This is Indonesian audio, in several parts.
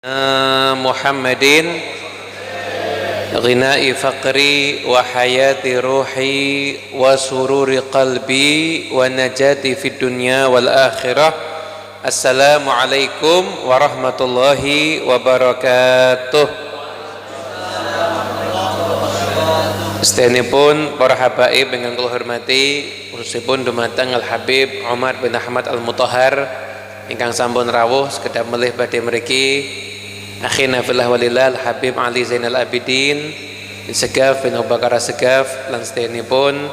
Muhammadin ghina'i faqri wa hayati ruhi wa sururi qalbi wa najati fid dunya wal akhirah. Assalamualaikum warahmatullahi wabarakatuh. Sedanipun para habaib ingkang kula hormati, khususipun dumateng Al Habib Umar bin Ahmad Al Mutahhar ingkang sampun rawuh sekedhap melih badhe mriki. Akhina fillah walillah Al Habib Ali Zainal Abidin bin Segaf bin Abu Bakar Segaf lan sedanipun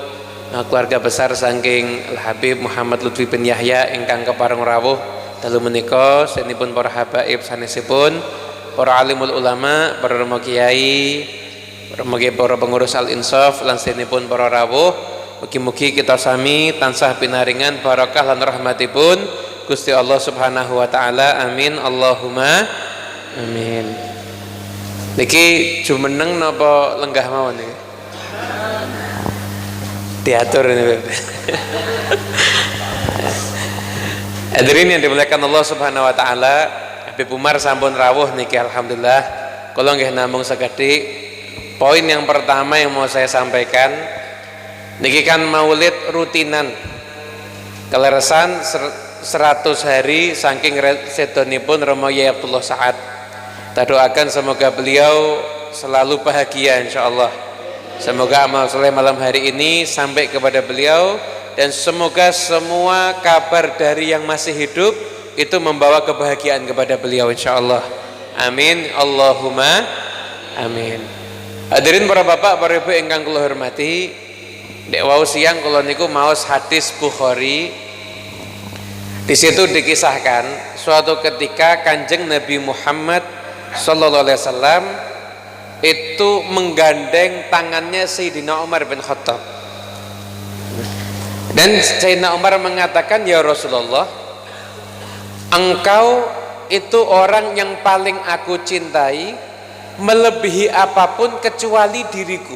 keluarga besar saking Al Habib Muhammad Lutfi bin Yahya ingkang kepareng rawuh dalu menika. Sedanipun para habaib sanesipun para alimul ulama, para remo kiai, para pengurus Al Insaf lan sedanipun para rawuh, mugi-mugi kita sami tansah pinaringan barakah lan rahmatipun Gusti Allah Subhanahu wa taala. Amin Allahumma amin. Niki jumeneng napa lenggah mawon niki? Diatur ini. Hadirin yang dimuliakan Allah Subhanahu wa taala, Habib Umar sampun rawuh niki alhamdulillah. Kula nggih namung sekedhik poin yang pertama yang mau saya sampaikan. Niki kan maulid rutinan. Keleresan 100 hari saking sedonipun Romo Yai Abdullah Sa'ad. Kita doakan semoga beliau selalu bahagia insyaallah. Semoga amal soleh malam hari ini sampai kepada beliau, dan semoga semua kabar dari yang masih hidup itu membawa kebahagiaan kepada beliau insyaallah. Amin Allahumma amin. Hadirin para bapak, para ibu ingkang kula hormati, dek wau siang kula niku maos hadis Bukhari. Di situ dikisahkan suatu ketika Kanjeng Nabi Muhammad sallallahu alaihi wasallam itu menggandeng tangannya Sayyidina Umar bin Khattab. Dan Sayyidina Umar mengatakan, "Ya Rasulullah, engkau itu orang yang paling aku cintai melebihi apapun kecuali diriku."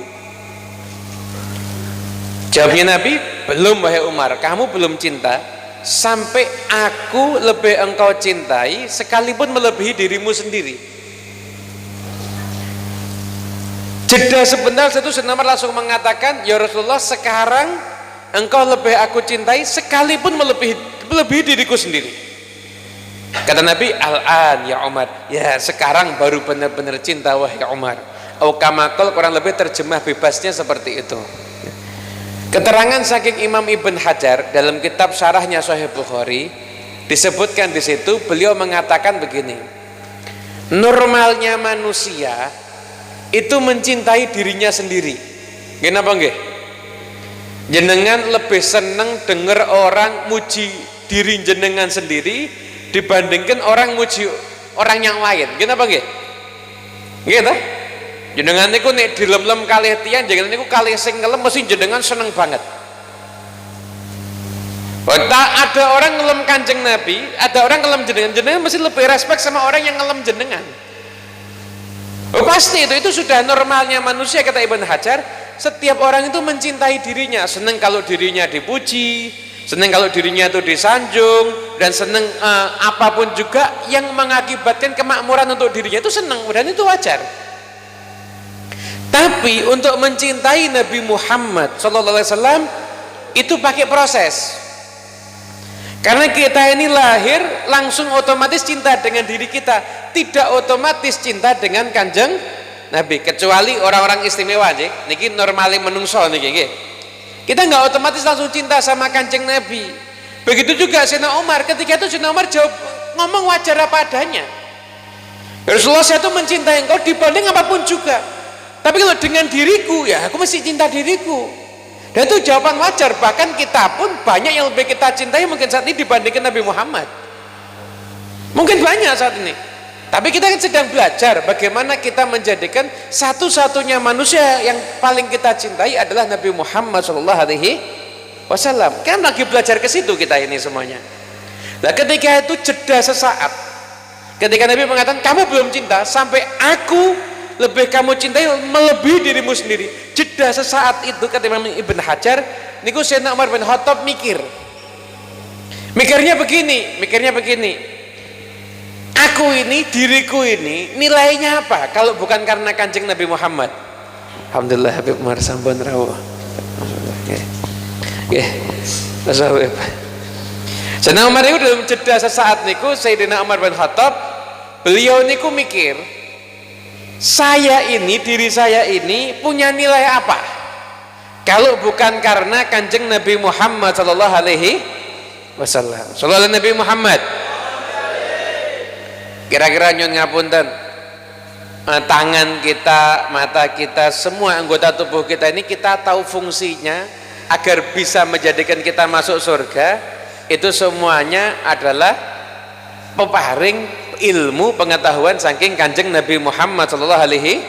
Jawabnya Nabi, "Belum wahai Umar, kamu belum cinta sampai aku lebih engkau cintai sekalipun melebihi dirimu sendiri." Jeda sebentar, itu Sayyidina Umar langsung mengatakan, "Ya Rasulullah, sekarang engkau lebih aku cintai sekalipun melebihi diriku sendiri." Kata Nabi, "Al-an ya Umar." Ya, sekarang baru benar-benar cinta wahai Umar. Au kamakul, kurang lebih terjemah bebasnya seperti itu. Keterangan saking Imam Ibn Hajar dalam kitab syarahnya Sahih Bukhari disebutkan di situ, beliau mengatakan begini, normalnya manusia itu mencintai dirinya sendiri. Kenapa nggih? Jenengan lebih seneng dengar orang muji diri jenengan sendiri dibandingkan orang muji orang yang lain. Kenapa nggih? Nggih ta? Jenengan niku nek dilem-lem kalih tiyang, jenengan niku kalih sing ngelem mesti jenengan seneng banget. Ada orang ngelem Kanjeng Nabi, ada orang ngelem jenengan mesti lebih respect sama orang yang ngelem jenengan. Oh, pasti itu sudah normalnya manusia, kata Ibn Hajar. Setiap orang itu mencintai dirinya, seneng kalau dirinya dipuji, seneng kalau dirinya itu disanjung, dan seneng apapun juga yang mengakibatkan kemakmuran untuk dirinya itu seneng, dan itu wajar. Tapi untuk mencintai Nabi Muhammad SAW itu pakai proses. Karena kita ini lahir langsung otomatis cinta dengan diri kita, tidak otomatis cinta dengan Kanjeng Nabi, kecuali orang-orang istimewa aja. Niki normali menungso niki nggih. Kita nggak otomatis langsung cinta sama Kanjeng Nabi. Begitu juga Sayyidina Umar, ketika itu Sayyidina Umar jawab, ngomong wajar apa adanya. Rasulullah, saya itu mencintai engkau dibanding apapun juga. Tapi kalau dengan diriku, ya aku mesti cinta diriku. Dan itu jawaban wajar. Bahkan kita pun banyak yang lebih kita cintai mungkin saat ini dibandingkan Nabi Muhammad. Mungkin banyak saat ini. Tapi kita kan sedang belajar bagaimana kita menjadikan satu-satunya manusia yang paling kita cintai adalah Nabi Muhammad SAW. Kan lagi belajar ke situ kita ini semuanya. Nah, ketika itu jeda sesaat. Ketika Nabi mengatakan, "Kamu belum cinta sampai aku lebih kamu cintai melebihi dirimu sendiri." Jeda sesaat itu kata Imam Ibn Hajar, niku Sayyidina Umar bin Khattab mikirnya begini, Aku ini, diriku ini nilainya apa kalau bukan karena Kanjeng Nabi Muhammad? Alhamdulillah Habib Umar sampun rawuh. Nggih. Tasawuf. Sayyidina Umar itu dalam jeda sesaat niku Sayyidina Umar bin Khattab, beliau niku mikir, diri saya ini punya nilai apa kalau bukan karena Kanjeng Nabi Muhammad sallallahu alaihi wasallam. Sallallahu alaihi Nabi Muhammad. Kira-kira nyun ngapunten, tangan kita, mata kita, semua anggota tubuh kita ini kita tahu fungsinya agar bisa menjadikan kita masuk surga. Itu semuanya adalah peparing ilmu pengetahuan saking Kanjeng Nabi Muhammad sallallahu alaihi.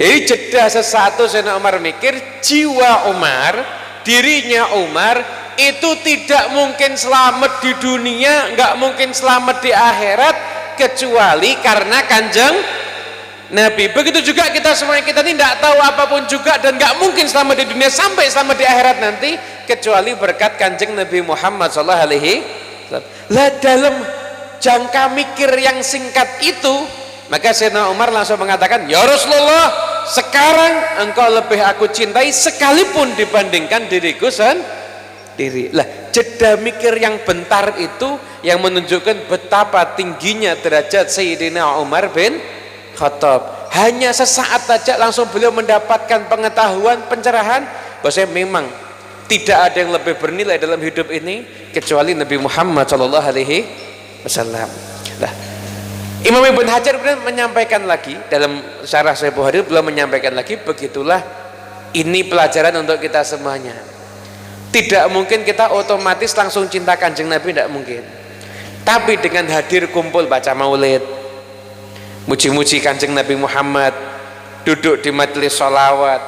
Jadi jeda sesuatu Sayyidina Umar mikir, jiwa Umar, dirinya Umar itu tidak mungkin selamat di dunia, nggak mungkin selamat di akhirat kecuali karena Kanjeng Nabi. Begitu juga kita semuanya, kita ini tidak tahu apapun juga dan nggak mungkin selamat di dunia sampai selamat di akhirat nanti kecuali berkat Kanjeng Nabi Muhammad sallallahu alaihi wasallam. Lah dalam jangka mikir yang singkat itu, maka Sayyidina Umar langsung mengatakan, ya Rasulullah, sekarang engkau lebih aku cintai sekalipun dibandingkan diriku sendiri. Lah jeda mikir yang bentar itu yang menunjukkan betapa tingginya derajat Sayyidina Umar bin Khattab. Hanya sesaat saja langsung beliau mendapatkan pengetahuan, pencerahan bahwasanya memang tidak ada yang lebih bernilai dalam hidup ini kecuali Nabi Muhammad sallallahu alaihi wasallam. Nah, Imam Ibn Hajar menyampaikan lagi dalam syarah Sahih Bukhari, beliau menyampaikan lagi, begitulah ini pelajaran untuk kita semuanya. Tidak mungkin kita otomatis langsung cinta Kanjeng Nabi, tidak mungkin. Tapi dengan hadir kumpul baca maulid, muji-muji Kanjeng Nabi Muhammad, duduk di majelis sholawat,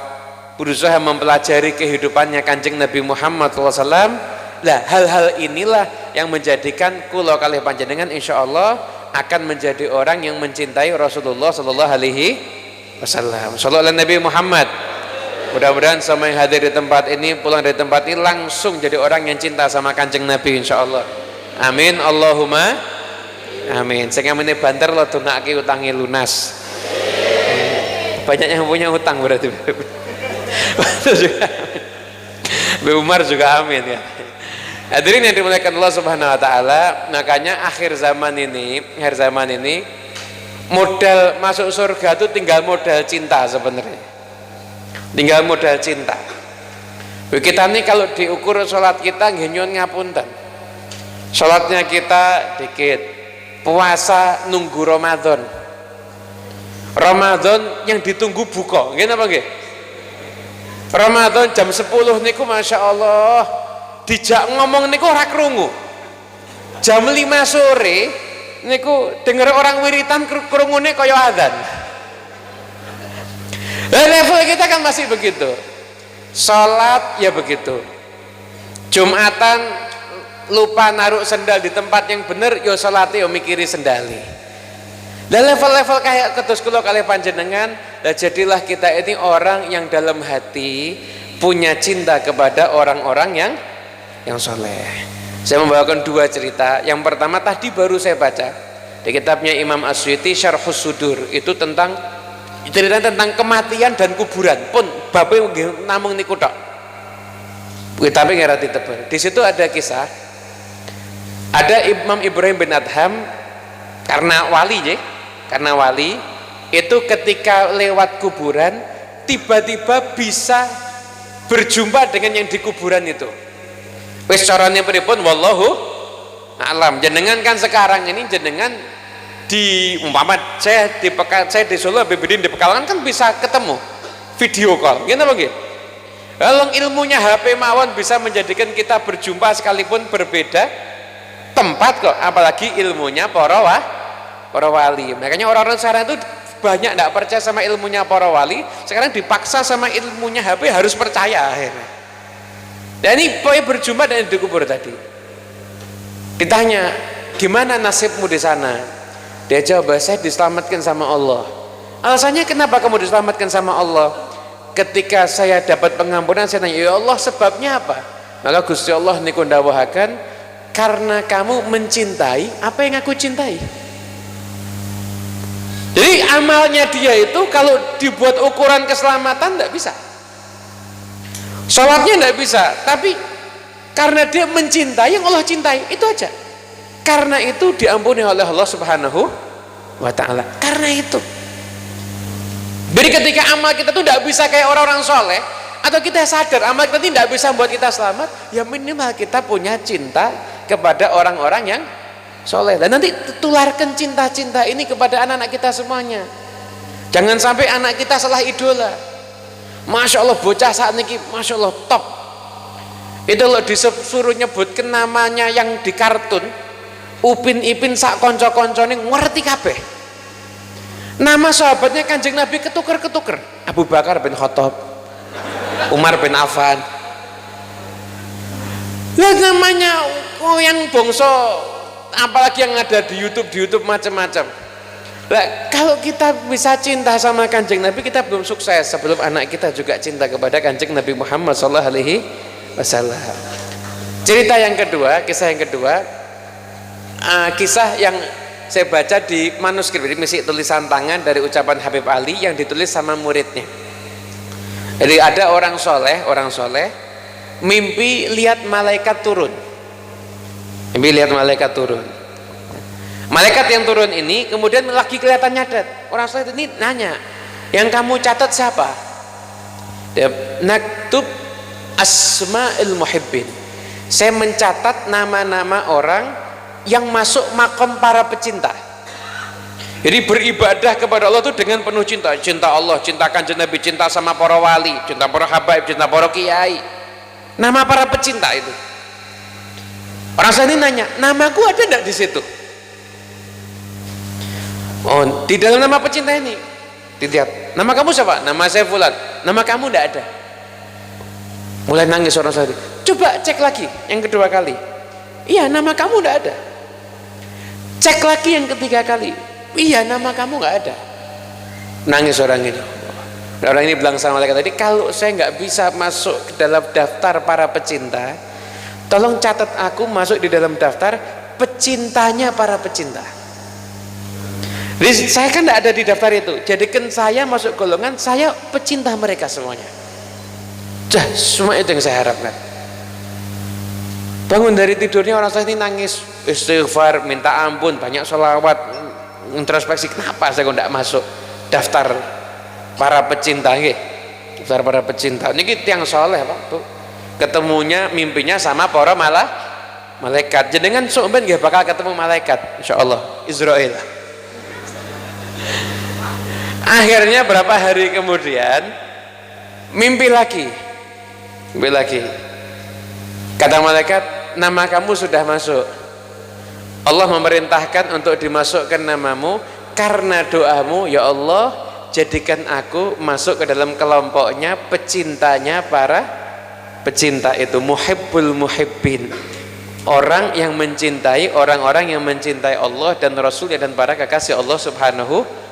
berusaha mempelajari kehidupannya Kanjeng Nabi Muhammad SAW. Lah hal-hal inilah yang menjadikan kula kalih panjenengan insyaallah akan menjadi orang yang mencintai Rasulullah sallallahu alaihi wasallam. Sallallahu alaihi Nabi Muhammad. Mudah-mudahan semua yang hadir di tempat ini, pulang dari tempat ini langsung jadi orang yang cinta sama Kanjeng Nabi insyaallah. Amin Allahumma amin. Sing amene banter lo dongake utange lunas. Banyak yang punya utang berarti. Juga. Bu Umar juga amin ya. Hadirin yang dimuliakan Allah Subhanahu wa taala, makanya akhir zaman ini modal masuk surga itu tinggal modal cinta sebenarnya. Tinggal modal cinta. Kita nih kalau diukur sholat kita nggih nyuwun ngapunten. Sholatnya kita dikit. Puasa nunggu Ramadan. Ramadan yang ditunggu buka. Nggih napa nggih? Ramadan jam 10 niku Masya Allah dijak ngomong niku ora krungu. Jam 5 sore niku denger orang wiritan krungune kaya adzan. Level kita kan masih begitu. Salat ya begitu. Jumatan lupa naruh sendal di tempat yang bener, yo salate yo mikiri sendali. Dan level-level kayak ketus kula kalih panjenengan, dan jadilah kita ini orang yang dalam hati punya cinta kepada orang-orang yang soleh. Saya membawakan dua cerita. Yang pertama tadi baru saya baca di kitabnya Imam Asyuti Syarhus Sudur, itu tentang cerita tentang kematian dan kuburan pun babe namung niku tok. Tapi ngerti tebel. Di situ ada kisah, ada Imam Ibrahim bin Adham karena wali itu ketika lewat kuburan tiba-tiba bisa berjumpa dengan yang di kuburan itu. Wis carane pripun wallahu alam. Jenengan kan sekarang ini jenengan di umpama saya di Solo, BBD di Pekalongan kan bisa ketemu video call. Gimana nggih? Kalau ilmunya HP mawon bisa menjadikan kita berjumpa sekalipun berbeda tempat kok, apalagi ilmunya para wali. Makanya orang-orang sekarang itu banyak tidak percaya sama ilmunya para wali, sekarang dipaksa sama ilmunya HP harus percaya akhirnya. Dan ini pokoknya berjumpa dengan di kubur tadi. Ditanya, gimana nasibmu di sana? Dia jawab, saya diselamatkan sama Allah. Alasannya kenapa kamu diselamatkan sama Allah? Ketika saya dapat pengampunan, saya tanya, ya Allah sebabnya apa? Maka Gusti Allah niku ndawuhaken, karena kamu mencintai apa yang aku cintai. Jadi amalnya dia itu kalau dibuat ukuran keselamatan tidak bisa, sholatnya tidak bisa, tapi karena dia mencintai yang Allah cintai, itu aja. Karena itu diampuni oleh Allah Subhanahu wa ta'ala. Karena itu. Jadi ketika amal kita tuh tidak bisa kayak orang-orang soleh, atau kita sadar amal kita tidak bisa membuat kita selamat, ya minimal kita punya cinta kepada orang-orang yang soleh. Dan nanti tularkan cinta-cinta ini kepada anak-anak kita semuanya. Jangan sampai anak kita salah idola. Masya Allah bocah saat ini, Masya Allah top. Itu loh disuruh nyebutkan namanya yang di kartun, Upin Ipin sak konco-konco ini ngerti kabeh. Nama sahabatnya Kanjeng Nabi ketuker-ketuker. Abu Bakar bin Khattab, Umar bin Affan. Lihat namanya yang bongso, apalagi yang ada di YouTube macam-macam. Nah, kalau kita bisa cinta sama Kanjeng Nabi, kita belum sukses sebelum anak kita juga cinta kepada Kanjeng Nabi Muhammad sallallahu alaihi wasallam. Cerita yang kedua, kisah yang kedua, kisah yang saya baca di manuskrip, jadi misi tulisan tangan dari ucapan Habib Ali yang ditulis sama muridnya. Jadi ada orang soleh mimpi lihat malaikat turun. Mimpi lihat malaikat turun. Malaikat yang turun ini kemudian lagi kelihatan nyadat. Orang soleh ini nanya, yang kamu catat siapa? Dia naktub asma'il muhibbin. Saya mencatat nama-nama orang yang masuk makom para pecinta. Jadi beribadah kepada Allah itu dengan penuh cinta. Cinta Allah, cinta Kanjeng Nabi, cinta sama para wali, cinta para habaib, cinta para kiai. Nama para pecinta itu. Orang sana nanya, namaku ada enggak di situ? Oh, di dalam nama pecinta ini dilihat, nama kamu siapa? Nama saya Fulan. Nama kamu enggak ada. Mulai nangis orang sana. Coba cek lagi yang kedua kali. Iya, nama kamu enggak ada. Cek lagi yang ketiga kali. Iya, nama kamu nggak ada. Nangis orang ini. Orang ini bilang sama malaikat tadi, kalau saya nggak bisa masuk ke dalam daftar para pecinta, tolong catat aku masuk di dalam daftar pecintanya para pecinta. Jadi saya kan nggak ada di daftar itu. Jadikan saya masuk golongan saya pecinta mereka semuanya. Semua itu yang saya harapkan. Bangun dari tidurnya orang saya ini nangis, istighfar, minta ampun, banyak sholawat, introspeksi. Kenapa saya kok tidak masuk daftar para pecinta? Daftar para pecinta ini tiang soleh Pak tuh. Ketemunya mimpinya sama para malaikat. Jenengan sampean nggih bakal ketemu malaikat insyaallah Israil. Akhirnya berapa hari kemudian mimpi lagi. Kata malaikat, nama kamu sudah masuk. Allah memerintahkan untuk dimasukkan namamu karena doamu, ya Allah jadikan aku masuk ke dalam kelompoknya pecintanya para pecinta itu, muhibbul muhibbin, orang yang mencintai orang-orang yang mencintai Allah dan Rasulnya dan para kekasih Allah Subhanahu.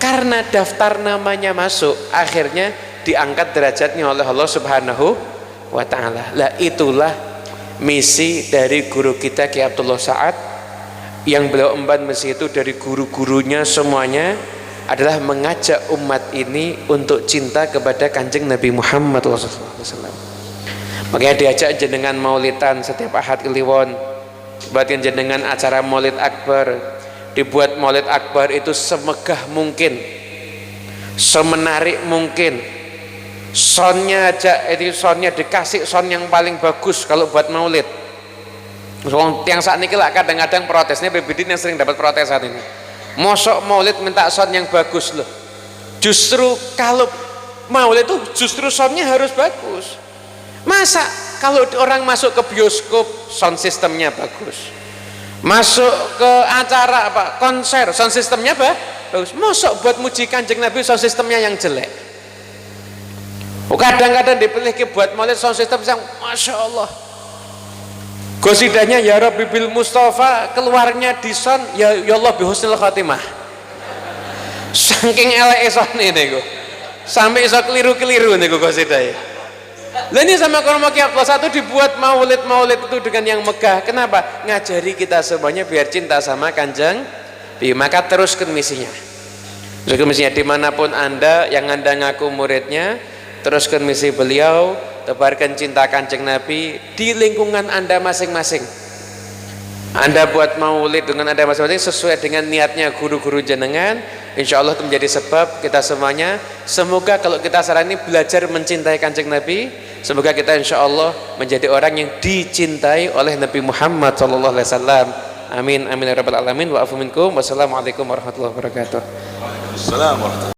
Karena daftar namanya masuk, akhirnya diangkat derajatnya oleh Allah Subhanahu wa ta'ala. Lah itulah misi dari guru kita Ki Abdullah Sa'ad, yang beliau emban misi itu dari guru-gurunya semuanya adalah mengajak umat ini untuk cinta kepada Kanjeng Nabi Muhammad SAW. Makanya diajak jenengan maulidan setiap Ahad Kliwon, buatkan jenengan acara Maulid Akbar, dibuat Maulid Akbar itu semegah mungkin, semenarik mungkin. Soundnya aja, itu soundnya dikasih sound yang paling bagus kalau buat maulid. Yang saat ini lah kadang-kadang protesnya PBD yang sering dapat protes saat ini. Mosok maulid minta sound yang bagus loh. Justru kalau maulid itu justru soundnya harus bagus. Masa kalau orang masuk ke bioskop sound sistemnya bagus, masuk ke acara apa konser sound sistemnya bagus, mosok buat muji Kanjeng Nabi sound sistemnya yang jelek. Kadang-kadang dipilih ke buat maulid sound system yang Masya Allah, gosidanya ya Rabbi bil Mustafa, keluarnya di sound ya Allah bihusnil khatimah. Saking elek sound ini sampai iso keliru-keliru nih gosidanya. Lah ini sama Kromo Ki Abdullah satu dibuat maulid itu dengan yang megah. Kenapa? Ngajari kita semuanya biar cinta sama Kanjeng Nabi. Maka teruskan misinya. Jadi mestinya dimanapun anda yang anda ngaku muridnya, teruskan misi beliau, tebarkan cinta kanjeng Nabi di lingkungan anda masing-masing. Anda buat maulid dengan anda masing-masing sesuai dengan niatnya guru-guru jenengan, insya Allah itu menjadi sebab kita semuanya, semoga kalau kita sekarang ini belajar mencintai kanjeng Nabi, semoga kita insya Allah menjadi orang yang dicintai oleh Nabi Muhammad SAW. Amin amin ya rabbal alamin. Wa afu minkum. Wassalamualaikum warahmatullahi wabarakatuh. Waalaikumsalam warahmatullahi wabarakatuh.